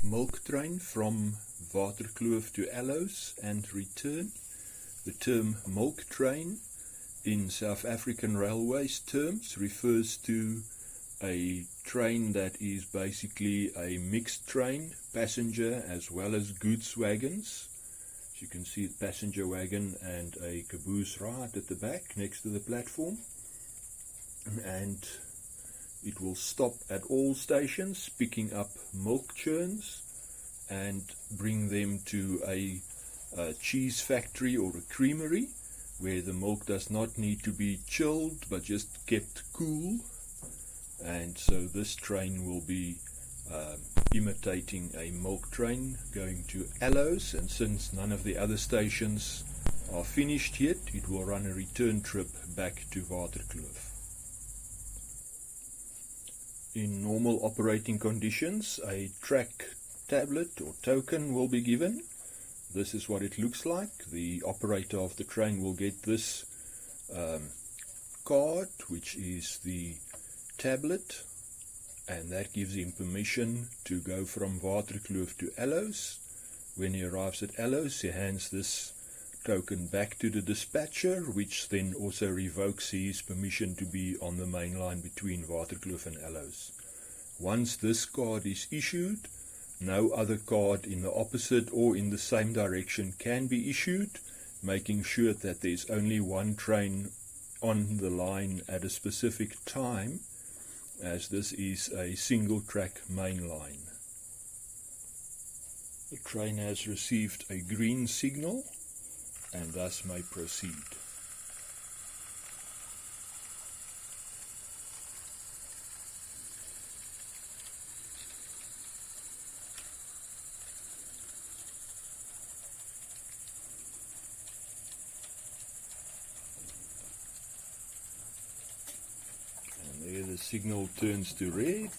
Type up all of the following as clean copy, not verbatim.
milk train from Waterkloof to Aloes and return. The term milk train in South African Railways terms refers to a train that is basically a mixed train, passenger as well as goods wagons. As you can see, the passenger wagon and a caboose right at the back next to the platform. And it will stop at all stations, picking up milk churns and bring them to a cheese factory or a creamery where the milk does not need to be chilled but just kept cool. And so this train will be imitating a milk train going to Aloes, and since none of the other stations are finished yet, it will run a return trip back to Waterkloof. In normal operating conditions, a track tablet or token will be given. This is what it looks like. The operator of the train will get this card, which is the tablet, and that gives him permission to go from Waterkloof to Aloes. When he arrives at Aloes, he hands this token back to the dispatcher, which then also revokes his permission to be on the main line between Waterkloof and Aloes. Once this card is issued, no other card in the opposite or in the same direction can be issued, making sure that there's only one train on the line at a specific time, as this is a single track main line. The train has received a green signal and thus may proceed. And there the signal turns to red.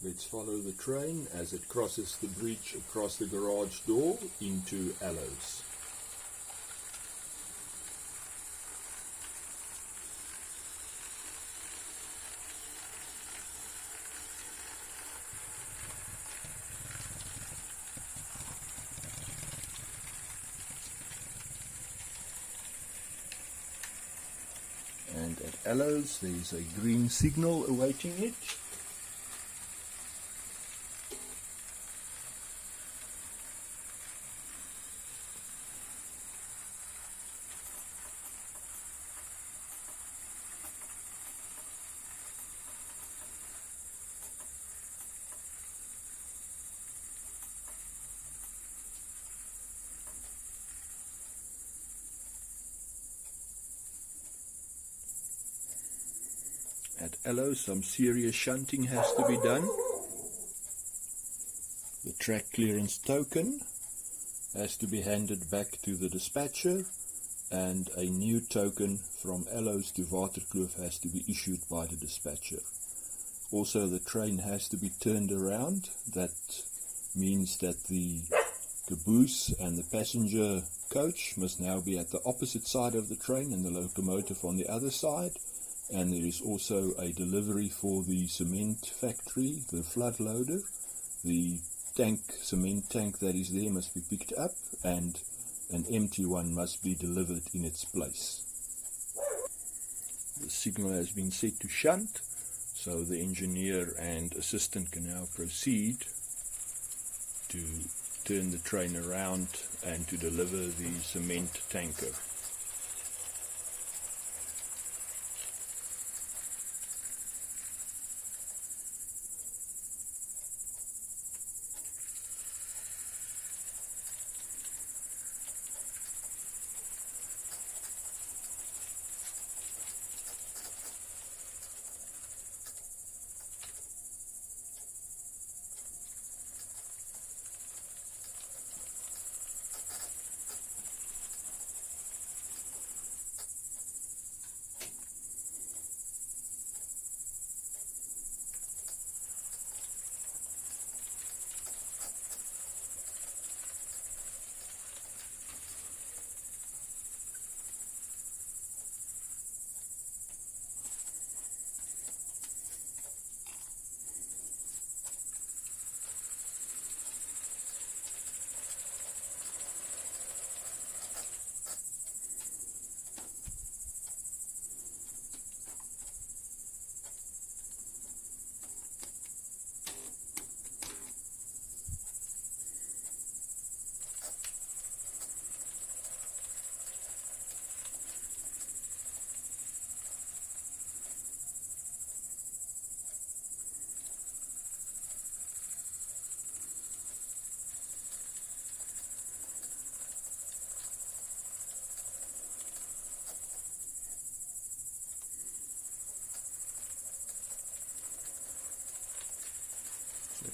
Let's follow the train as it crosses the bridge across the garage door into Aloes. And at Aloes there is a green signal awaiting it. At Aloes, some serious shunting has to be done. The track clearance token has to be handed back to the dispatcher, and a new token from Aloes to Waterkloof has to be issued by the dispatcher. Also, the train has to be turned around. That means that the caboose and the passenger coach must now be at the opposite side of the train and the locomotive on the other side. And there is also a delivery for the cement factory, the flood loader. The cement tank that is there must be picked up, and an empty one must be delivered in its place. The signal has been set to shunt, so the engineer and assistant can now proceed to turn the train around and to deliver the cement tanker.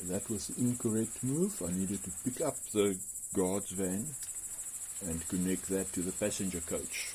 that was the incorrect move. I needed to pick up the guard's van and connect that to the passenger coach.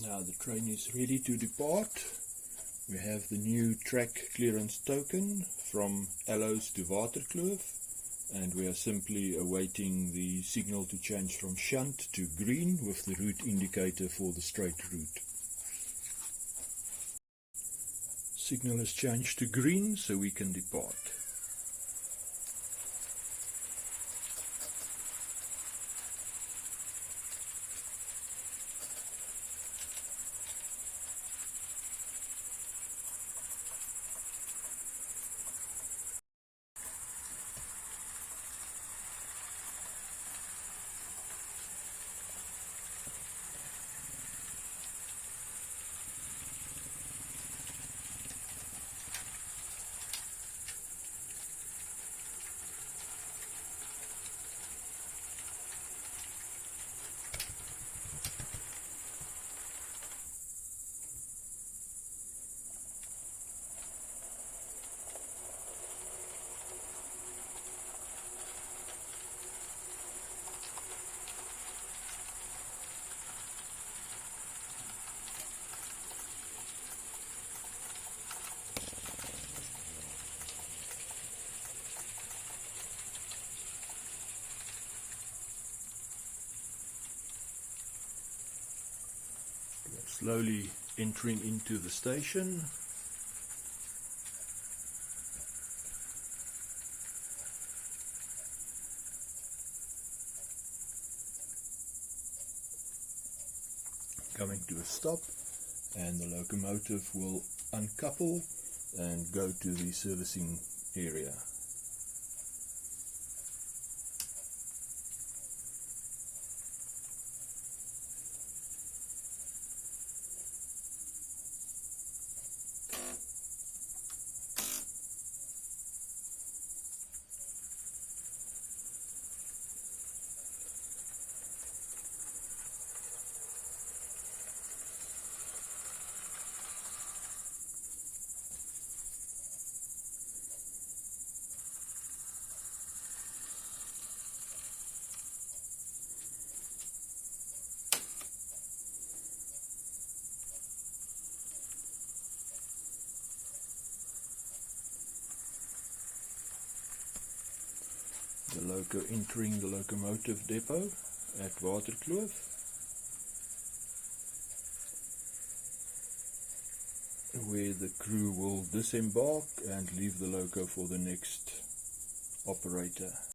Now the train is ready to depart. We have the new track clearance token from Aloes to Waterkloof, and we are simply awaiting the signal to change from shunt to green with the route indicator for the straight route. Signal has changed to green, so we can depart. Slowly entering into the station. Coming to a stop, and the locomotive will uncouple and go to the servicing area. The loco entering the locomotive depot at Waterkloof, where the crew will disembark and leave the loco for the next operator.